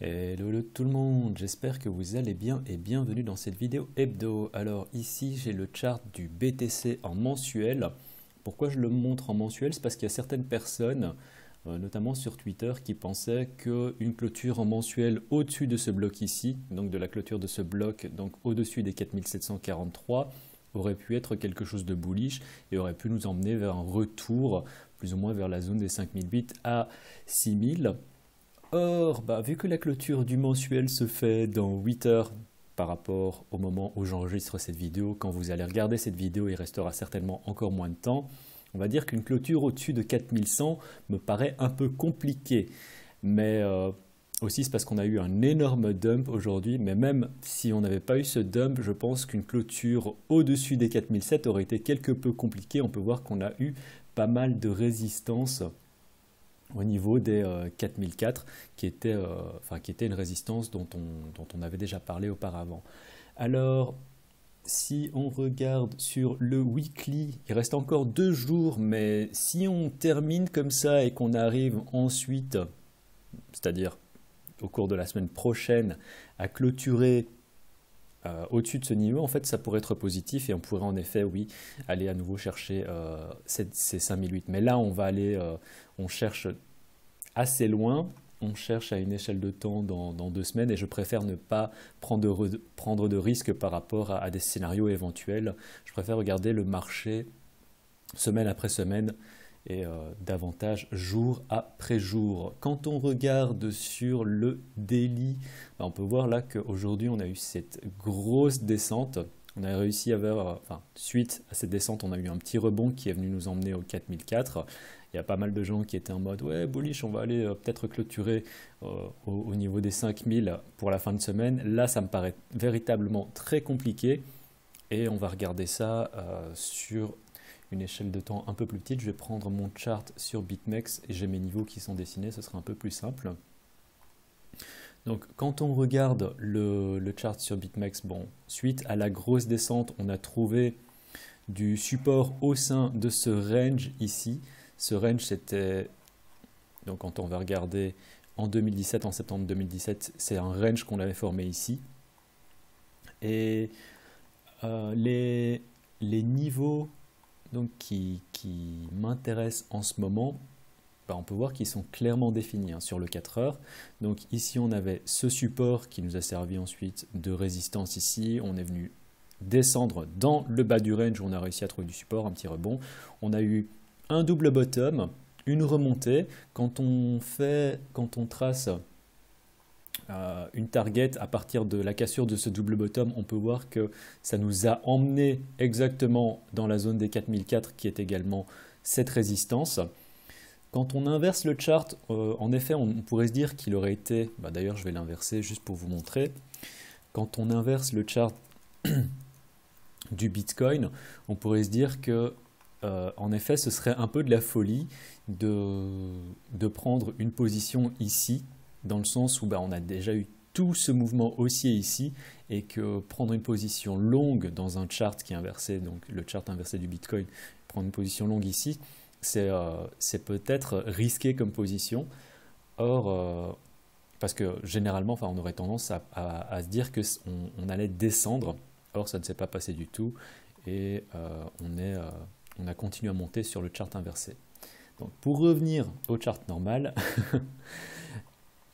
Hello tout le monde, j'espère que vous allez bien et bienvenue dans cette vidéo hebdo. Alors ici j'ai le chart du BTC en mensuel. Pourquoi je le montre en mensuel? C'est parce qu'il y a certaines personnes, notamment sur Twitter, qui pensaient qu'une clôture en mensuel au-dessus de ce bloc ici, donc de la clôture de ce bloc, donc au-dessus des 4743, aurait pu être quelque chose de bullish et aurait pu nous emmener vers un retour plus ou moins vers la zone des 5008 à 6000. Or, vu que la clôture du mensuel se fait dans 8 heures par rapport au moment où j'enregistre cette vidéo, quand vous allez regarder cette vidéo, il restera certainement encore moins de temps. On va dire qu'une clôture au-dessus de 4100 me paraît un peu compliquée. Mais aussi c'est parce qu'on a eu un énorme dump aujourd'hui. Mais même si on n'avait pas eu ce dump, je pense qu'une clôture au-dessus des 4007 aurait été quelque peu compliquée. On peut voir qu'on a eu pas mal de résistance au niveau des 4004, qui était une résistance dont on avait déjà parlé auparavant. Alors, si on regarde sur le weekly, il reste encore 2 jours, mais si on termine comme ça et qu'on arrive ensuite, c'est-à-dire au cours de la semaine prochaine, à clôturer au-dessus de ce niveau, en fait, ça pourrait être positif et on pourrait en effet, oui, aller à nouveau chercher ces 5008. Mais là, on cherche assez loin, on cherche à une échelle de temps dans 2 semaines et je préfère ne pas prendre de risques par rapport à des scénarios éventuels. Je préfère regarder le marché semaine après semaine et davantage jour après jour. Quand on regarde sur le daily, on peut voir là qu'aujourd'hui on a eu cette grosse descente. On a réussi à avoir, suite à cette descente, on a eu un petit rebond qui est venu nous emmener au 4004. Il y a pas mal de gens qui étaient en mode ouais, bullish, on va aller peut-être clôturer au niveau des 5000 pour la fin de semaine. Là, ça me paraît véritablement très compliqué et on va regarder ça sur une échelle de temps un peu plus petite. Je vais prendre mon chart sur BitMEX et j'ai mes niveaux qui sont dessinés, ce sera un peu plus simple. Donc quand on regarde le chart sur BitMEX, bon, suite à la grosse descente, on a trouvé du support au sein de ce range ici. Ce range, c'était, donc quand on va regarder en 2017, en septembre 2017, c'est un range qu'on avait formé ici. Et les niveaux donc, qui m'intéressent en ce moment, on peut voir qu'ils sont clairement définis sur le 4 heures. Donc ici, on avait ce support qui nous a servi ensuite de résistance ici. On est venu descendre dans le bas du range où on a réussi à trouver du support, un petit rebond. On a eu un double bottom, une remontée. Quand on trace une target à partir de la cassure de ce double bottom, on peut voir que ça nous a emmené exactement dans la zone des 4004 qui est également cette résistance. Quand on inverse le chart, en effet, on pourrait se dire qu'il aurait été, d'ailleurs je vais l'inverser juste pour vous montrer, quand on inverse le chart du Bitcoin, on pourrait se dire que en effet, ce serait un peu de la folie de prendre une position ici, dans le sens où on a déjà eu tout ce mouvement haussier ici, et que prendre une position longue dans un chart qui est inversé, donc le chart inversé du Bitcoin, prendre une position longue ici, c'est peut-être risqué comme position. Or, parce que généralement, on aurait tendance à se dire qu'on allait descendre. Or, ça ne s'est pas passé du tout, et on a continué à monter sur le chart inversé. Donc, pour revenir au chart normal,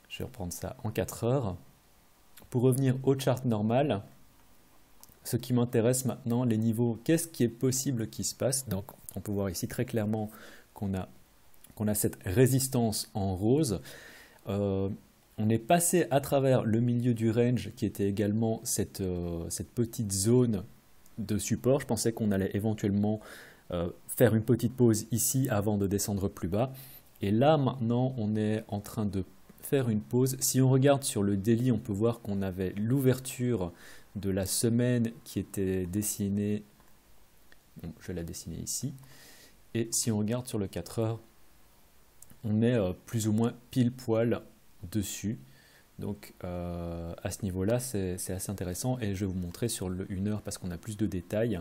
je vais reprendre ça en 4 heures. Pour revenir au chart normal, ce qui m'intéresse maintenant, les niveaux, qu'est-ce qui est possible qui se passe? Donc, on peut voir ici très clairement qu'on a cette résistance en rose. On est passé à travers le milieu du range qui était également cette petite zone de support. Je pensais qu'on allait éventuellement faire une petite pause ici avant de descendre plus bas. Et là, maintenant, on est en train de faire une pause. Si on regarde sur le daily, on peut voir qu'on avait l'ouverture de la semaine qui était dessinée. Bon, je vais la dessiner ici. Et si on regarde sur le 4 heures, on est plus ou moins pile poil dessus. Donc à ce niveau-là, c'est assez intéressant. Et je vais vous montrer sur le 1 heure parce qu'on a plus de détails.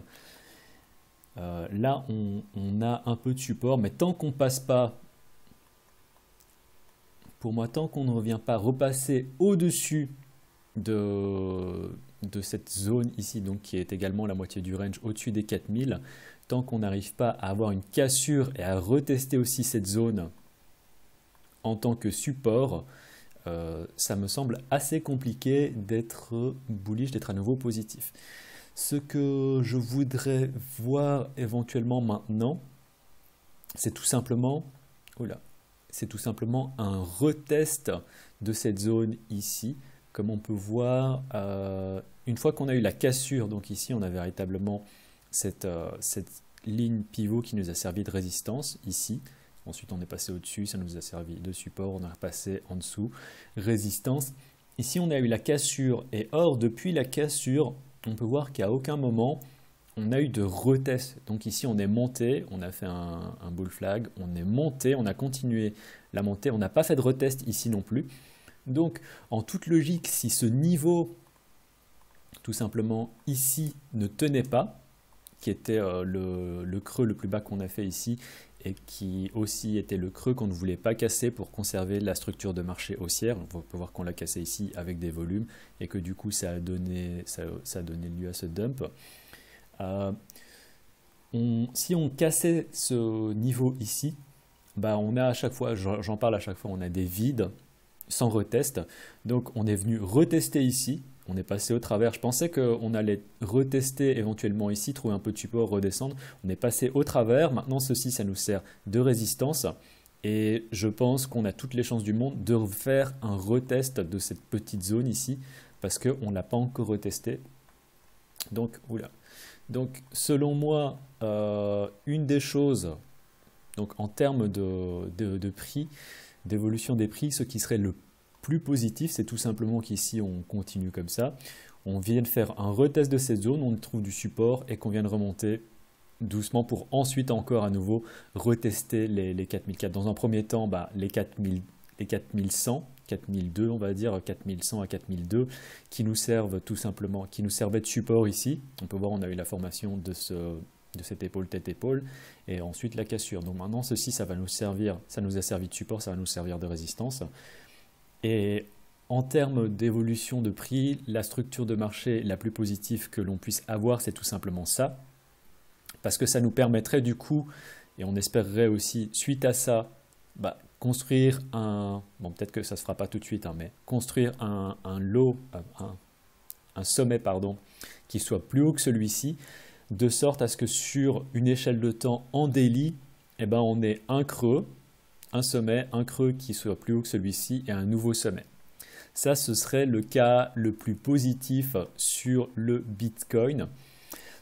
Là, on a un peu de support, mais tant qu'on passe pas Pour moi, tant qu'on ne revient pas repasser au-dessus de cette zone ici, donc qui est également la moitié du range au-dessus des 4000, tant qu'on n'arrive pas à avoir une cassure et à retester aussi cette zone en tant que support, ça me semble assez compliqué d'être bullish, d'être à nouveau positif. Ce que je voudrais voir éventuellement maintenant, c'est tout simplement, un retest de cette zone ici. Comme on peut voir, une fois qu'on a eu la cassure, donc ici on a véritablement cette ligne pivot qui nous a servi de résistance ici. Ensuite on est passé au-dessus, ça nous a servi de support, on est repassé en dessous, résistance. Ici on a eu la cassure et or depuis la cassure, on peut voir qu'à aucun moment on a eu de retest. Donc ici on est monté, on a fait un bull flag, on est monté, on a continué la montée, on n'a pas fait de retest ici non plus. Donc en toute logique, si ce niveau tout simplement ici ne tenait pas, qui était le creux le plus bas qu'on a fait ici et qui aussi était le creux qu'on ne voulait pas casser pour conserver la structure de marché haussière. On peut voir qu'on l'a cassé ici avec des volumes et que du coup ça a donné lieu à ce dump. Si on cassait ce niveau ici, bah on a à chaque fois, j'en parle à chaque fois, on a des vides sans retest. Donc on est venu retester ici, on est passé au travers. Je pensais qu'on allait retester éventuellement ici, trouver un peu de support, redescendre. On est passé au travers. Maintenant ceci, ça nous sert de résistance. Et je pense qu'on a toutes les chances du monde de faire un retest de cette petite zone ici, parce qu'on ne l'a pas encore retesté. Donc, Donc selon moi, une des choses, donc en termes de prix, d'évolution des prix, ce qui serait le plus positif, c'est tout simplement qu'ici on continue comme ça, on vient de faire un retest de cette zone, on trouve du support et qu'on vient de remonter doucement pour ensuite encore à nouveau retester les 4004. Dans un premier temps, les 4100, 4002 on va dire, 4100 à 4002 qui nous servent tout simplement, qui nous servaient de support ici. On peut voir on a eu la formation de cette épaule tête-épaule et ensuite la cassure. Donc maintenant ceci ça va nous servir, ça nous a servi de support, ça va nous servir de résistance. Et en termes d'évolution de prix, la structure de marché la plus positive que l'on puisse avoir, c'est tout simplement ça. Parce que ça nous permettrait du coup, et on espérerait aussi, suite à ça, construire un... Bon, peut-être que ça ne se fera pas tout de suite, mais construire un sommet, qui soit plus haut que celui-ci, de sorte à ce que sur une échelle de temps en daily, on ait un creux, un sommet, un creux qui soit plus haut que celui-ci et un nouveau sommet. Ça, ce serait le cas le plus positif sur le Bitcoin.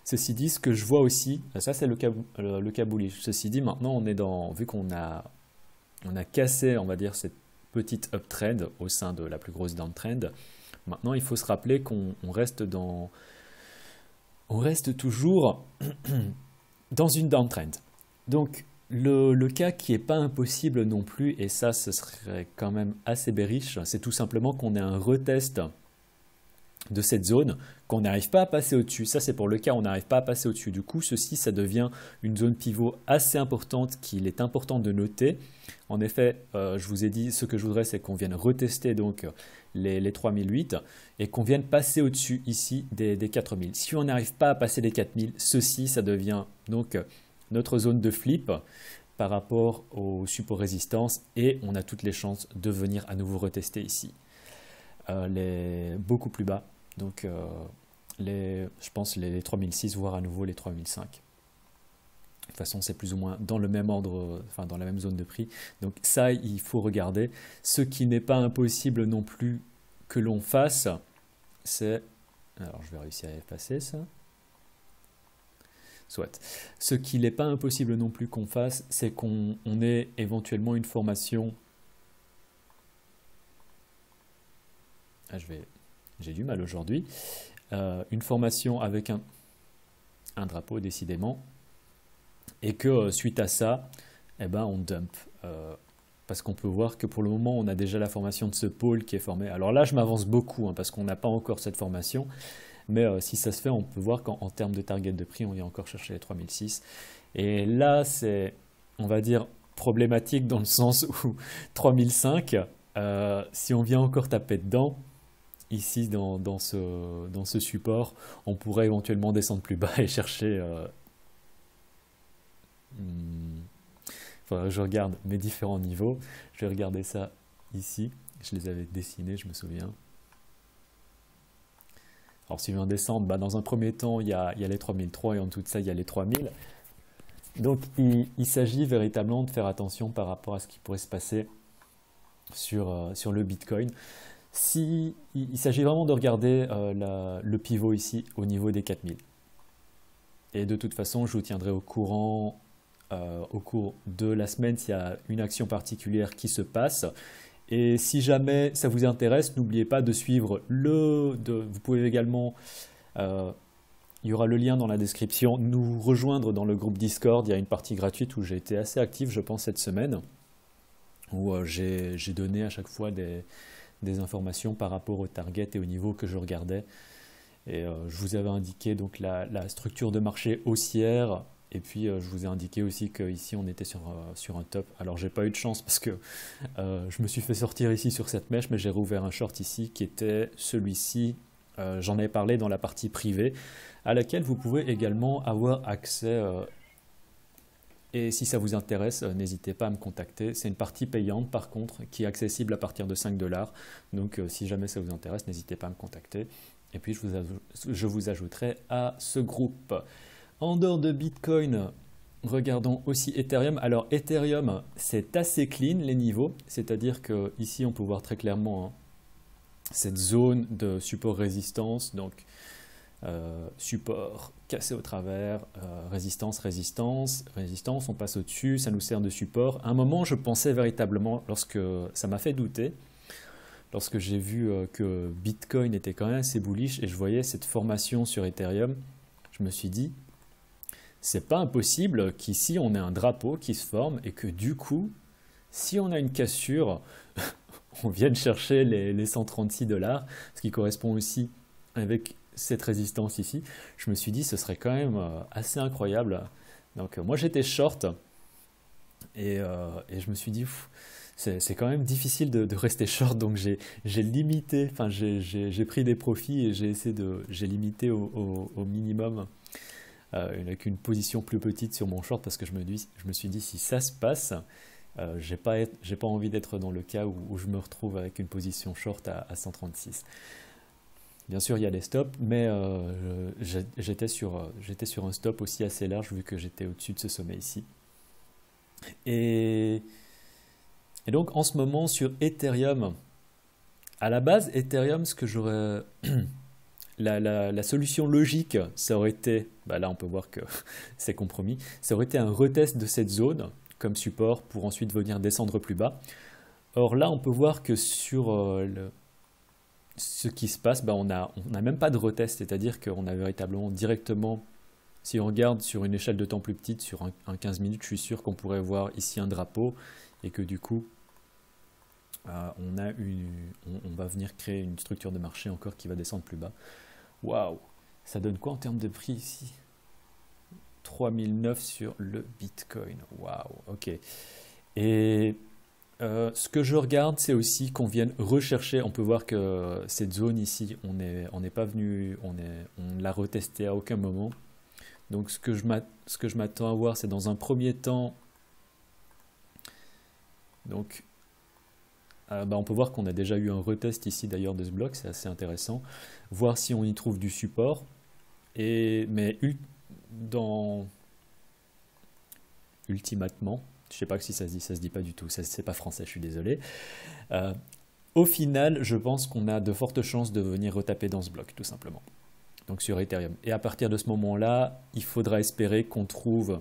Ceci dit, ce que je vois aussi, ça c'est le cas bullish. Ceci dit, maintenant on est vu qu'on a cassé, on va dire, cette petite uptrend au sein de la plus grosse downtrend. Maintenant, il faut se rappeler qu'on reste toujours dans une downtrend. Donc, le cas qui n'est pas impossible non plus, et ça, ce serait quand même assez bearish, c'est tout simplement qu'on ait un retest de cette zone, qu'on n'arrive pas à passer au-dessus. Ça, c'est pour le cas où on n'arrive pas à passer au-dessus. Du coup, ceci, ça devient une zone pivot assez importante qu'il est important de noter. En effet, je vous ai dit, ce que je voudrais, c'est qu'on vienne retester donc les 3008 et qu'on vienne passer au-dessus ici des 4000. Si on n'arrive pas à passer les 4000, ceci, ça devient donc notre zone de flip par rapport au support résistance et on a toutes les chances de venir à nouveau retester ici. Beaucoup plus bas. Donc, je pense les 3006, voire à nouveau les 3005. De toute façon, c'est plus ou moins dans le même ordre, enfin dans la même zone de prix. Donc ça, il faut regarder. Ce qui n'est pas impossible non plus que l'on fasse, c'est... Alors, je vais réussir à effacer ça. Soit. Ce qui n'est pas impossible non plus qu'on fasse, c'est qu'on ait éventuellement une formation... J'ai du mal aujourd'hui. Une formation avec un drapeau décidément. Et que suite à ça, on dump. Parce qu'on peut voir que pour le moment, on a déjà la formation de ce pôle qui est formé. Alors là, je m'avance beaucoup parce qu'on n'a pas encore cette formation. Mais si ça se fait, on peut voir qu'en termes de target de prix, on vient encore chercher les 3006. Et là, c'est, on va dire, problématique dans le sens où 3005, Si on vient encore taper dedans, ici dans ce support, on pourrait éventuellement descendre plus bas et chercher... hmm, faudrait que je regarde mes différents niveaux. Je vais regarder ça ici. Je les avais dessinés, je me souviens. Alors si je viens descendre, bah, dans un premier temps, il y a les 3003 et en dessous de ça, il y a les 3000. Donc il s'agit véritablement de faire attention par rapport à ce qui pourrait se passer sur le Bitcoin. Il s'agit vraiment de regarder le pivot ici au niveau des 4000. Et de toute façon, je vous tiendrai au courant au cours de la semaine s'il y a une action particulière qui se passe. Et si jamais ça vous intéresse, n'oubliez pas de suivre vous pouvez également, il y aura le lien dans la description, nous rejoindre dans le groupe Discord. Il y a une partie gratuite où j'ai été assez actif, je pense, cette semaine, où j'ai donné à chaque fois des informations par rapport au target et au niveau que je regardais. Et je vous avais indiqué donc la structure de marché haussière. Et puis je vous ai indiqué aussi qu'ici on était sur un top. Alors j'ai pas eu de chance parce que je me suis fait sortir ici sur cette mèche, mais j'ai rouvert un short ici qui était celui-ci. J'en avais parlé dans la partie privée, à laquelle vous pouvez également avoir accès. Et si ça vous intéresse, n'hésitez pas à me contacter. C'est une partie payante par contre, qui est accessible à partir de 5 $. Donc si jamais ça vous intéresse, n'hésitez pas à me contacter. Et puis je vous ajouterai à ce groupe. En dehors de Bitcoin, regardons aussi Ethereum. Alors Ethereum, c'est assez clean les niveaux, c'est-à-dire que ici on peut voir très clairement cette zone de support-résistance, donc support cassé au travers, résistance, résistance, résistance, on passe au-dessus, ça nous sert de support. À un moment, je pensais véritablement, lorsque ça m'a fait douter, lorsque j'ai vu que Bitcoin était quand même assez bullish et je voyais cette formation sur Ethereum, je me suis dit, c'est pas impossible qu'ici on ait un drapeau qui se forme et que du coup, si on a une cassure, on vienne chercher les 136 $, ce qui correspond aussi avec cette résistance ici. Je me suis dit ce serait quand même assez incroyable. Donc moi j'étais short et je me suis dit c'est quand même difficile de rester short, donc j'ai limité, enfin j'ai pris des profits et j'ai limité au minimum. Avec une position plus petite sur mon short parce que je me suis dit si ça se passe, j'ai pas envie d'être dans le cas où je me retrouve avec une position short à 136. Bien sûr, il y a les stops, mais j'étais sur un stop aussi assez large vu que j'étais au-dessus de ce sommet ici. Et donc en ce moment sur Ethereum, à la base Ethereum, ce que j'aurais la solution logique, ça aurait été, bah là on peut voir que c'est compromis, ça aurait été un retest de cette zone comme support pour ensuite venir descendre plus bas. Or là on peut voir que sur ce qui se passe, bah on n'a même pas de retest, c'est-à-dire qu'on a véritablement directement, si on regarde sur une échelle de temps plus petite, sur un 15 minutes, je suis sûr qu'on pourrait voir ici un drapeau et que du coup on va venir créer une structure de marché encore qui va descendre plus bas. Waouh, ça donne quoi en termes de prix ici? 3009 sur le Bitcoin. Waouh, ok. Et ce que je regarde, c'est aussi qu'on vienne rechercher. On peut voir que cette zone ici, on n'est pas venu, on l'a retesté à aucun moment. Donc ce que je m'attends à voir, c'est dans un premier temps. Donc on peut voir qu'on a déjà eu un retest ici d'ailleurs de ce bloc, c'est assez intéressant. Voir si on y trouve du support. Mais ultimatement, je ne sais pas si ça se dit pas du tout, c'est pas français, je suis désolé. Au final, je pense qu'on a de fortes chances de venir retaper dans ce bloc, tout simplement. Donc sur Ethereum. Et à partir de ce moment-là, il faudra espérer qu'on trouve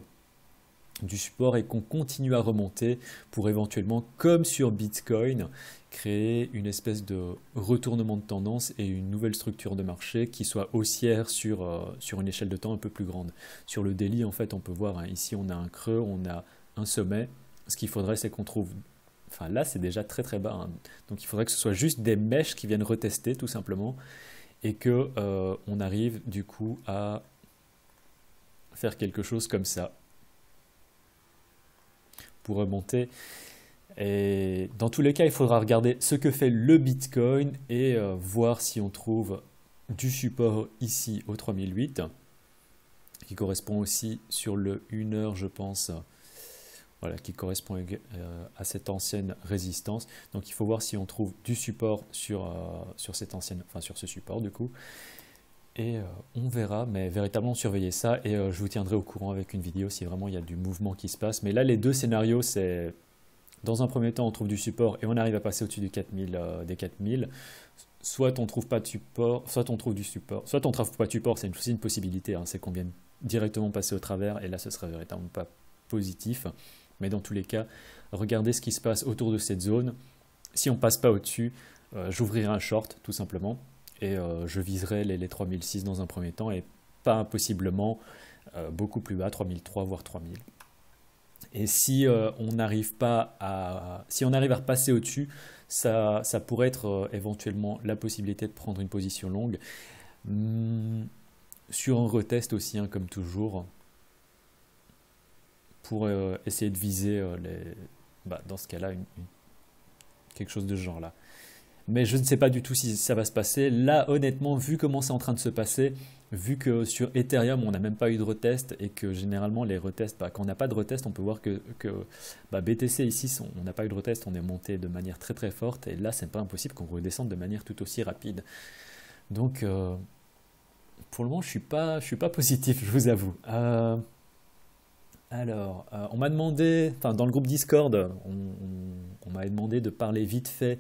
du support et qu'on continue à remonter pour éventuellement, comme sur Bitcoin, créer une espèce de retournement de tendance et une nouvelle structure de marché qui soit haussière sur une échelle de temps un peu plus grande. Sur le daily, en fait, on peut voir, ici on a un creux, on a un sommet. Ce qu'il faudrait, c'est qu'on trouve... Enfin là, c'est déjà très très bas. Donc il faudrait que ce soit juste des mèches qui viennent retester, tout simplement, et que on arrive du coup à faire quelque chose comme ça pour remonter. Et dans tous les cas, il faudra regarder ce que fait le Bitcoin et voir si on trouve du support ici au 3008, qui correspond aussi sur le 1 heure, je pense, voilà, qui correspond à cette ancienne résistance. Donc il faut voir si on trouve du support sur cette ancienne, enfin sur ce support du coup. Et on verra, mais véritablement surveiller ça et je vous tiendrai au courant avec une vidéo si vraiment il y a du mouvement qui se passe. Mais là, les deux scénarios, c'est dans un premier temps, on trouve du support et on arrive à passer au-dessus du 4000, des 4000. Soit on trouve pas de support, soit on trouve du support, soit on trouve pas de support, c'est aussi une possibilité, hein, c'est qu'on vienne directement passer au travers et là ce serait véritablement pas positif. Mais dans tous les cas, regardez ce qui se passe autour de cette zone. Si on passe pas au-dessus, j'ouvrirai un short tout simplement et je viserai les 3006 dans un premier temps et pas impossiblement beaucoup plus bas, 3003 voire 3000. Et si on n'arrive pas à, si on arrive à repasser au-dessus, ça pourrait être éventuellement la possibilité de prendre une position longue. Sur un retest aussi, hein, comme toujours, pour essayer de viser dans ce cas-là quelque chose de ce genre-là. Mais je ne sais pas du tout si ça va se passer. Là, honnêtement, vu comment c'est en train de se passer, vu que sur Ethereum, on n'a même pas eu de retest et que généralement, les retests, quand on n'a pas de retest, on peut voir que BTC ici, on n'a pas eu de retest, on est monté de manière très très forte. Et là, c'est pas impossible qu'on redescende de manière tout aussi rapide. Donc, pour le moment, je suis pas positif, je vous avoue. Alors, on m'a demandé, enfin dans le groupe Discord, on m'avait demandé de parler vite fait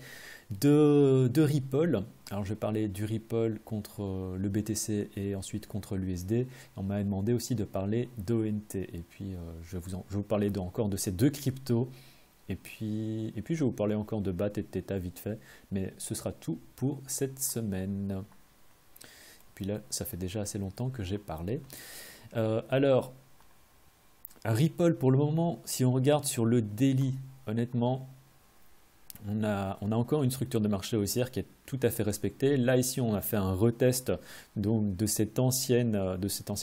de Ripple. Alors je vais parler du Ripple contre le BTC et ensuite contre l'USD. On m'a demandé aussi de parler d'ONT. Et puis je vais vous parler encore de ces deux cryptos. Et puis je vais vous parler encore de BAT et de Theta vite fait. Mais ce sera tout pour cette semaine. Et puis là, ça fait déjà assez longtemps que j'ai parlé. Alors, Ripple, pour le moment, si on regarde sur le daily, honnêtement, on a encore une structure de marché haussière qui est tout à fait respectée. Là, ici, on a fait un retest donc, de cette ancienne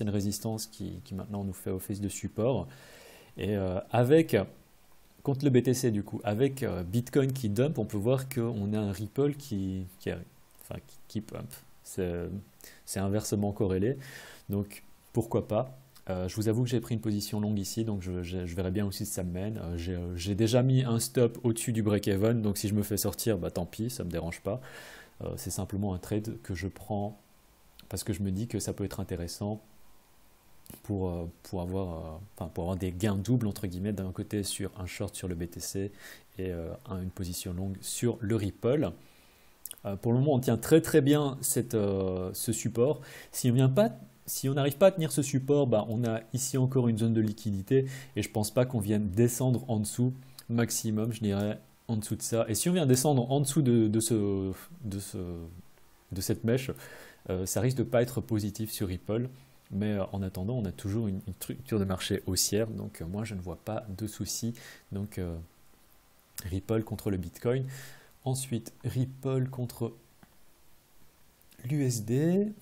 résistance qui maintenant nous fait office de support. Et contre le BTC, du coup, avec Bitcoin qui dump, on peut voir qu'on a un Ripple qui pump. C'est inversement corrélé. Donc, pourquoi pas? Je vous avoue que j'ai pris une position longue ici, donc je verrai bien aussi si ça me mène. J'ai déjà mis un stop au-dessus du break-even, donc si je me fais sortir, bah tant pis, ça ne me dérange pas. C'est simplement un trade que je prends parce que je me dis que ça peut être intéressant pour avoir des gains doubles, entre guillemets, d'un côté sur un short sur le BTC et une position longue sur le Ripple. Pour le moment, on tient très très bien ce support. Si on n'arrive pas à tenir ce support, on a ici encore une zone de liquidité et je ne pense pas qu'on vienne descendre en dessous maximum, je dirais en dessous de ça. Et si on vient descendre en dessous de cette mèche, ça risque de ne pas être positif sur Ripple. Mais en attendant, on a toujours une structure de marché haussière, donc moi je ne vois pas de souci. Donc Ripple contre le Bitcoin. Ensuite, Ripple contre l'USD.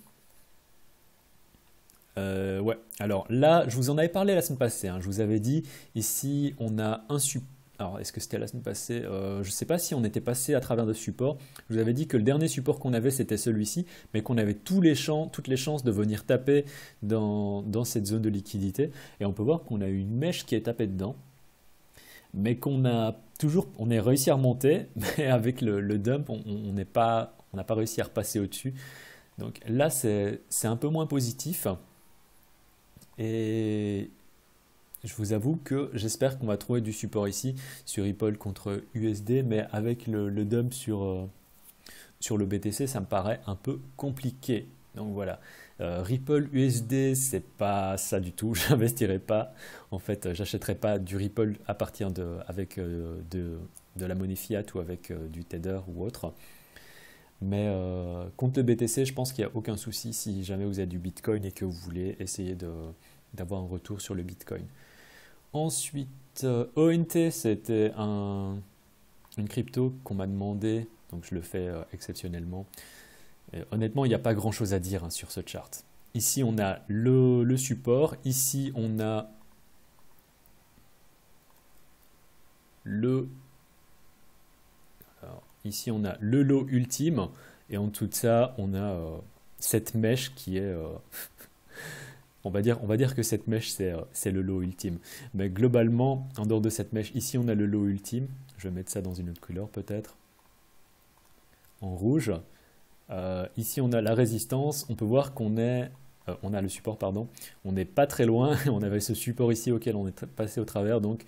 Ouais, alors là, je vous en avais parlé la semaine passée, hein. Je vous avais dit, ici, on a un support. Alors, est-ce que c'était la semaine passée? Je ne sais pas si on était passé à travers de supports. Je vous avais dit que le dernier support qu'on avait, c'était celui-ci, mais qu'on avait toutes les chances de venir taper dans cette zone de liquidité. Et on peut voir qu'on a eu une mèche qui est tapée dedans, mais on est réussi à remonter, mais avec le dump, on n'a pas réussi à repasser au-dessus. Donc là, c'est un peu moins positif. Et je vous avoue que j'espère qu'on va trouver du support ici sur Ripple contre USD, mais avec le dump sur le BTC, ça me paraît un peu compliqué. Donc voilà, Ripple USD, c'est pas ça du tout. J'investirai pas. En fait, j'achèterai pas du Ripple à partir de la monnaie fiat ou avec du Tether ou autre. Mais contre le BTC, je pense qu'il n'y a aucun souci si jamais vous avez du Bitcoin et que vous voulez essayer d'avoir un retour sur le Bitcoin. Ensuite, ONT, c'était une crypto qu'on m'a demandé, donc je le fais exceptionnellement. Et honnêtement, il n'y a pas grand-chose à dire, hein, sur ce chart. Ici, on a le support. Ici, on a Ici, on a le lot ultime. Et en dessous de ça, on a cette mèche qui est... on va dire que cette mèche, c'est le lot ultime. Mais globalement, en dehors de cette mèche, ici, on a le lot ultime. Je vais mettre ça dans une autre couleur peut-être. En rouge. Ici, on a la résistance. On peut voir qu'on est... on a le support, pardon. On n'est pas très loin. On avait ce support ici auquel on est passé au travers. Donc,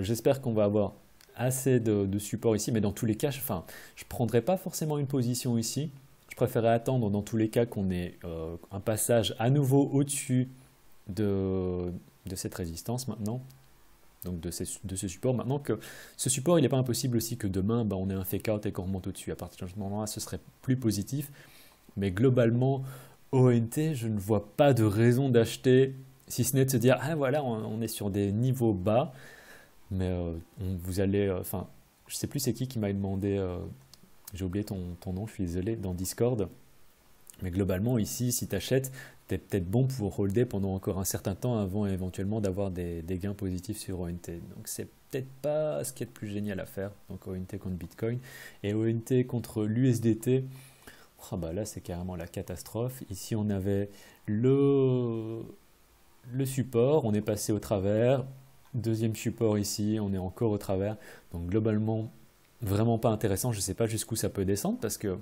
j'espère qu'on va avoir assez de support ici. Mais dans tous les cas, je ne prendrai pas forcément une position ici. Je préférerais attendre dans tous les cas qu'on ait un passage à nouveau au-dessus de cette résistance maintenant. Donc de ce support. Maintenant que ce support, il n'est pas impossible aussi que demain, on ait un fake out et qu'on remonte au-dessus. À partir de ce moment-là, ce serait plus positif. Mais globalement, ONT, je ne vois pas de raison d'acheter, si ce n'est de se dire, ah voilà, on est sur des niveaux bas. Mais vous allez, je sais plus c'est qui m'a demandé, j'ai oublié ton nom, je suis désolé, dans Discord. Mais globalement, ici, si tu achètes, tu es peut-être bon pour holder pendant encore un certain temps avant éventuellement d'avoir des gains positifs sur ONT. Donc, c'est peut-être pas ce qui est le plus génial à faire. Donc, ONT contre Bitcoin. Et ONT contre l'USDT, là, c'est carrément la catastrophe. Ici, on avait le support, on est passé au travers. Deuxième support ici, on est encore au travers. Donc, globalement, vraiment pas intéressant. Je ne sais pas jusqu'où ça peut descendre parce que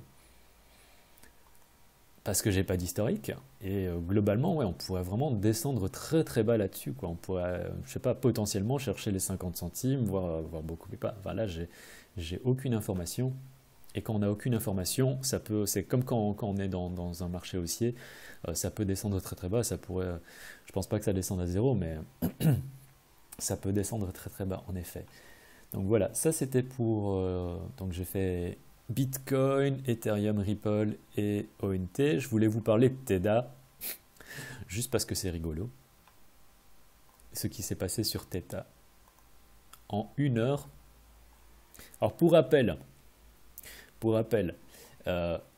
j'ai pas d'historique. Et globalement, ouais, on pourrait vraiment descendre très très bas là-dessus, quoi. On pourrait, je sais pas, potentiellement chercher les 50 centimes, voire beaucoup plus bas. Là, j'ai aucune information. Et quand on n'a aucune information, c'est comme quand on est dans un marché haussier, ça peut descendre très très bas. Ça pourrait, je pense pas que ça descende à zéro, mais ça peut descendre très très bas, en effet. Donc voilà, ça c'était pour... donc j'ai fait Bitcoin, Ethereum, Ripple et ONT. Je voulais vous parler de Theta, juste parce que c'est rigolo. Ce qui s'est passé sur Theta en 1 heure. Alors pour rappel,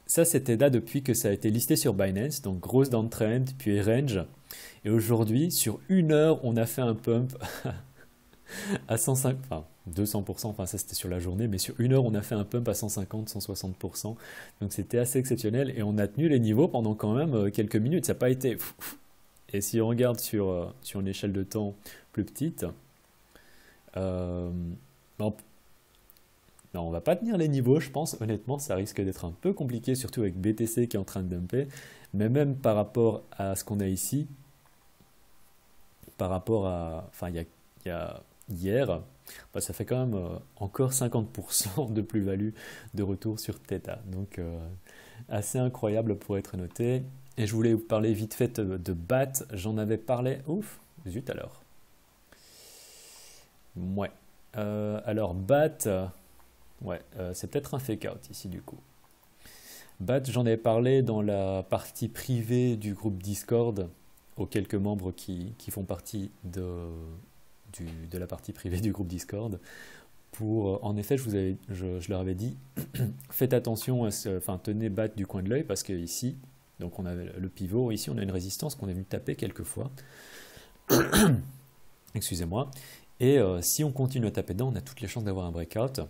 ça c'est Theta depuis que ça a été listé sur Binance, donc grosse downtrend, puis range. Et aujourd'hui, sur 1 heure, on a fait un pump à 105, 200%, ça c'était sur la journée, mais sur 1 heure, on a fait un pump à 150, 160%. Donc c'était assez exceptionnel et on a tenu les niveaux pendant quand même quelques minutes. Ça n'a pas été... Et si on regarde sur une échelle de temps plus petite, non, on va pas tenir les niveaux, je pense. Honnêtement, ça risque d'être un peu compliqué, surtout avec BTC qui est en train de dumper. Mais même par rapport à ce qu'on a ici, par rapport à... il y a hier, ça fait quand même encore 50% de plus-value de retour sur Theta. Donc, assez incroyable pour être noté. Et je voulais vous parler vite fait de BAT. J'en avais parlé... Ouf, zut alors. Ouais. Alors, BAT... ouais, c'est peut-être un fake-out ici du coup. BAT, j'en ai parlé dans la partie privée du groupe Discord aux quelques membres qui font partie de la partie privée du groupe Discord. En effet, je leur avais dit, faites attention, tenez BAT du coin de l'œil parce que ici, donc on a le pivot, ici on a une résistance qu'on est venu taper quelques fois. Excusez-moi. Et si on continue à taper dedans, on a toutes les chances d'avoir un breakout.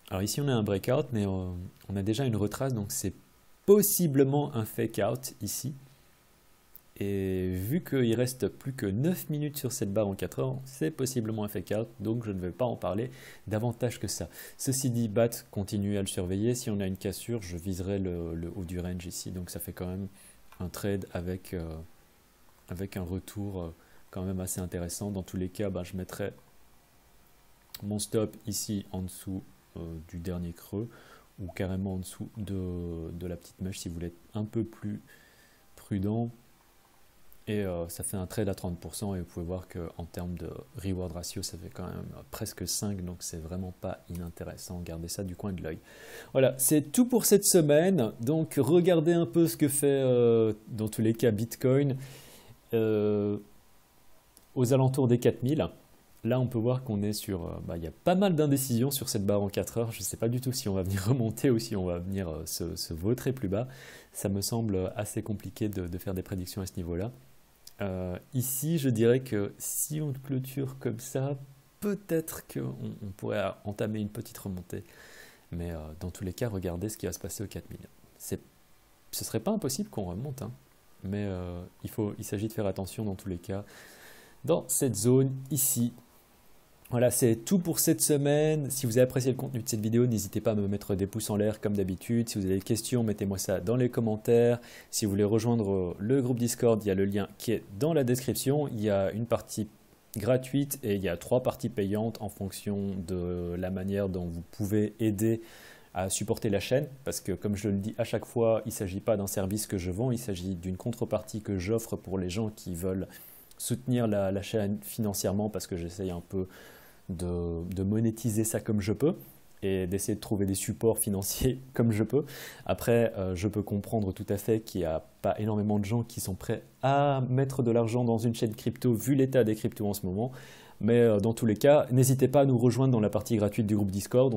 Alors ici on a un breakout, mais on a déjà une retrace, donc c'est possiblement un fake out ici. Et vu qu'il reste plus que 9 minutes sur cette barre en 4 heures, c'est possiblement un fake out, donc je ne vais pas en parler davantage que ça. Ceci dit, BAT, continuez à le surveiller. Si on a une cassure, je viserai le haut du range ici, donc ça fait quand même un trade avec un retour quand même assez intéressant. Dans tous les cas, je mettrai mon stop ici en dessous du dernier creux ou carrément en dessous de la petite mèche si vous voulez être un peu plus prudent. Et ça fait un trade à 30% et vous pouvez voir qu'en termes de reward ratio, ça fait quand même presque 5, donc c'est vraiment pas inintéressant. Gardez ça du coin de l'œil. Voilà, c'est tout pour cette semaine. Donc regardez un peu ce que fait dans tous les cas Bitcoin aux alentours des 4000. Là, on peut voir qu'on est sur... il y a pas mal d'indécisions sur cette barre en 4 heures. Je ne sais pas du tout si on va venir remonter ou si on va venir se vautrer plus bas. Ça me semble assez compliqué de faire des prédictions à ce niveau-là. Ici, je dirais que si on clôture comme ça, peut-être qu'on pourrait entamer une petite remontée. Mais dans tous les cas, regardez ce qui va se passer aux 4000. Ce serait pas impossible qu'on remonte, hein. Mais il s'agit de faire attention dans tous les cas. Dans cette zone ici. Voilà, c'est tout pour cette semaine. Si vous avez apprécié le contenu de cette vidéo, n'hésitez pas à me mettre des pouces en l'air comme d'habitude. Si vous avez des questions, mettez-moi ça dans les commentaires. Si vous voulez rejoindre le groupe Discord, il y a le lien qui est dans la description. Il y a une partie gratuite et il y a 3 parties payantes en fonction de la manière dont vous pouvez aider à supporter la chaîne, parce que comme je le dis à chaque fois, il ne s'agit pas d'un service que je vends, il s'agit d'une contrepartie que j'offre pour les gens qui veulent soutenir la chaîne financièrement, parce que j'essaye un peu de monétiser ça comme je peux et d'essayer de trouver des supports financiers comme je peux. Après, je peux comprendre tout à fait qu'il n'y a pas énormément de gens qui sont prêts à mettre de l'argent dans une chaîne crypto vu l'état des cryptos en ce moment, mais dans tous les cas, n'hésitez pas à nous rejoindre dans la partie gratuite du groupe Discord.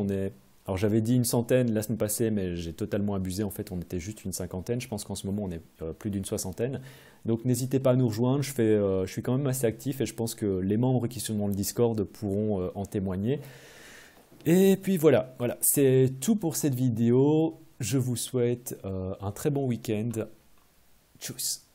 Alors j'avais dit une centaine la semaine passée, mais j'ai totalement abusé. En fait, on était juste une cinquantaine. Je pense qu'en ce moment, on est plus d'une soixantaine. Donc n'hésitez pas à nous rejoindre. Je suis quand même assez actif et je pense que les membres qui sont dans le Discord pourront en témoigner. Et puis voilà, c'est tout pour cette vidéo. Je vous souhaite un très bon week-end. Tchuss!